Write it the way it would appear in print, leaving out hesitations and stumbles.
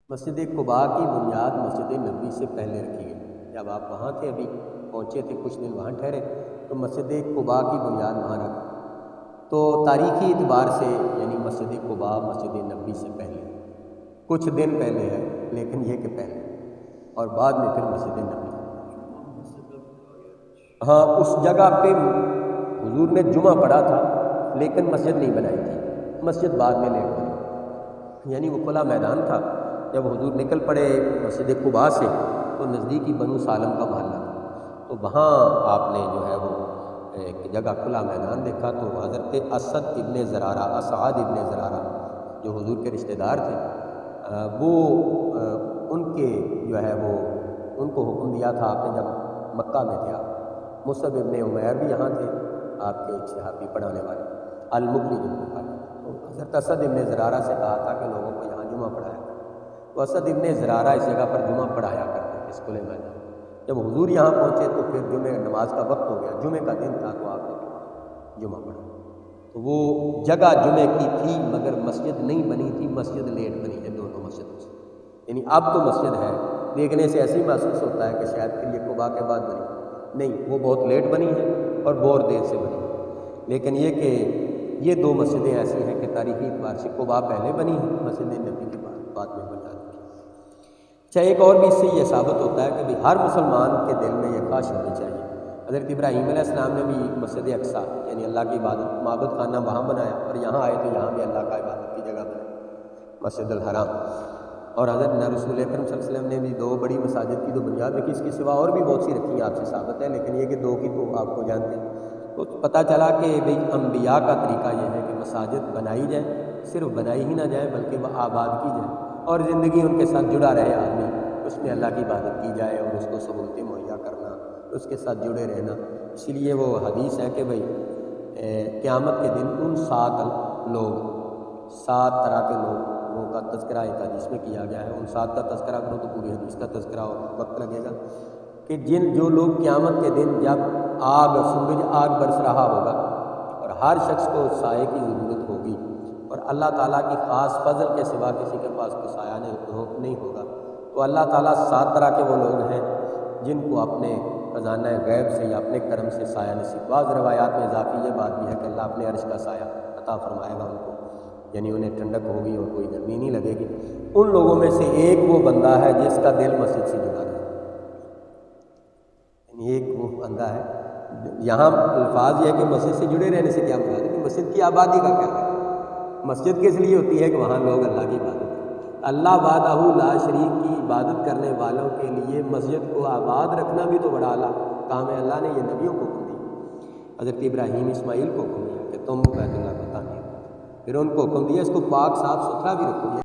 مسجد قباء کی بنیاد مسجد نبوی سے پہلے رکھی گئی۔ جب آپ وہاں تھے، ابھی پہنچے تھے، کچھ دن وہاں ٹھہرے، تو مسجد قباء کی بنیاد وہاں رکھی۔ تو تاریخی اعتبار سے یعنی مسجد قباء مسجد نبوی سے پہلے کچھ دن پہلے ہے، لیکن یہ کہ پہلے، اور بعد میں پھر مسجد نبوی۔ ہاں، اس جگہ پہ حضور نے جمعہ پڑھا تھا، لیکن مسجد نہیں بنائی تھی، مسجد بعد میں لیٹ بنی، یعنی وہ کھلا میدان تھا۔ جب حضور نکل پڑے مسجد قباء سے تو نزدیکی بنو سالم کا محلہ تھا، تو وہاں آپ نے جو ہے وہ ایک جگہ کھلا میدان دیکھا، تو حضرت اسعد ابن زرارہ جو حضور کے رشتہ دار تھے، وہ ان کے جو ہے وہ ان کو حکم دیا تھا آپ نے، جب مکہ میں تھے آپ، مصعب ابن عمیر بھی یہاں تھے، آپ کے ایک صحابی پڑھانے والے المقری جن کو کہا، تو حضرت اسعد ابن زرارہ سے کہا تھا کہ لوگوں کو یہاں جمعہ پڑھایا کریں۔ تو اسعد ابن زرارہ اس جگہ پر جمعہ پڑھایا کرتے تھے، اس کھلے میدان۔ جب حضور یہاں پہنچے تو پھر جمعہ نماز کا وقت ہو گیا، جمعے کا دن تھا، تو آپ نے جمعہ پڑھا۔ تو وہ جگہ جمعے کی تھی، مگر مسجد نہیں بنی تھی، مسجد لیٹ بنی ہے دونوں مسجدوں سے، یعنی اب تو مسجد ہے، دیکھنے سے ایسے ہی محسوس ہوتا ہے کہ شاید پھر یہ قباء کے بعد بنی، نہیں، وہ بہت لیٹ بنی ہے اور بہت دیر سے بنی ہے۔ لیکن یہ کہ یہ دو مسجدیں ایسی ہیں کہ تاریخی اعتبار سے قباء پہلے بنی ہے، مسجد نبوی کے بعد میں بنی ہے۔ اچھا، ایک اور بھی اس سے یہ ثابت ہوتا ہے کہ ہر مسلمان کے دل میں یہ خواہش ہونی چاہیے۔ حضرت ابراہیم علیہ السلام نے بھی مسجد اقصیٰ یعنی اللہ کی عبادت معبود خانہ وہاں بنایا، اور یہاں آئے تو یہاں بھی اللہ کا عبادت کی جگہ بنائی، مسجد الحرام۔ اور حضرت رسول اکرم صلی اللہ علیہ وسلم نے بھی دو بڑی مساجد کی تو بنیاد رکھی، اس کے سوا اور بھی بہت سی رکھی ہیں، آپ سے ثابت ہے، لیکن یہ کہ دو کی تو آپ کو جانتے ہیں۔ تو پتہ چلا کہ بھئی انبیاء کا طریقہ یہ ہے کہ مساجد بنائی جائے، صرف بنائی ہی نہ جائے بلکہ وہ آباد کی جائے، اور زندگی ان کے ساتھ جڑا رہے آدمی، اس میں اللہ کی عبادت کی جائے اور اس کو سہولتیں مہیا کرنا، اس کے ساتھ جڑے رہنا۔ اسی لیے وہ حدیث ہے کہ بھئی قیامت کے دن ان 7 طرح کے لوگوں کا تذکرہ ایک حدیث میں کیا گیا ہے، ان 7 کا تذکرہ کرو تو پوری حدیث کا تذکرہ اور وقت لگے گا، کہ جو لوگ قیامت کے دن جب سورج آگ برس رہا ہوگا اور ہر شخص کو سائے کی ضرورت ہوگی، اور اللہ تعالیٰ کی خاص فضل کے سوا کسی کے پاس کوئی سایہ نہیں ہوگا، تو اللہ تعالیٰ 7 طرح کے وہ لوگ ہیں جن کو اپنے خزانہ غیب سے یا اپنے کرم سے سایہ نصیب۔ بعض روایات میں اضافی یہ بات بھی ہے کہ اللہ اپنے عرش کا سایہ عطا فرمائے گا ان کو، یعنی انہیں ٹھنڈک ہوگی اور کوئی گرمی نہیں لگے گی۔ ان لوگوں میں سے ایک وہ بندہ ہے جس کا دل مسجد سے جڑا ہے، یعنی ایک وہ بندہ ہے۔ یہاں الفاظ یہ ہے کہ مسجد سے جڑے رہنے سے کیا مراد ہے کہ مسجد کی آبادی کا کیا ہے؟ مسجد کس لیے ہوتی ہے کہ وہاں لوگ اللہ کی عبادت کریں۔ اللہ وحدہ لا شریک کی عبادت کرنے والوں کے لیے مسجد کو آباد رکھنا بھی تو بڑا اعلیٰ کام ہے۔ اللہ نے یہ نبیوں کو حکم دیا، حضرت ابراہیم اسماعیل کو حکم دیا کہ تم بیت اللہ کو تعمیر کرو، پھر ان کو حکم دیا اس کو پاک صاف ستھرا بھی رکھو۔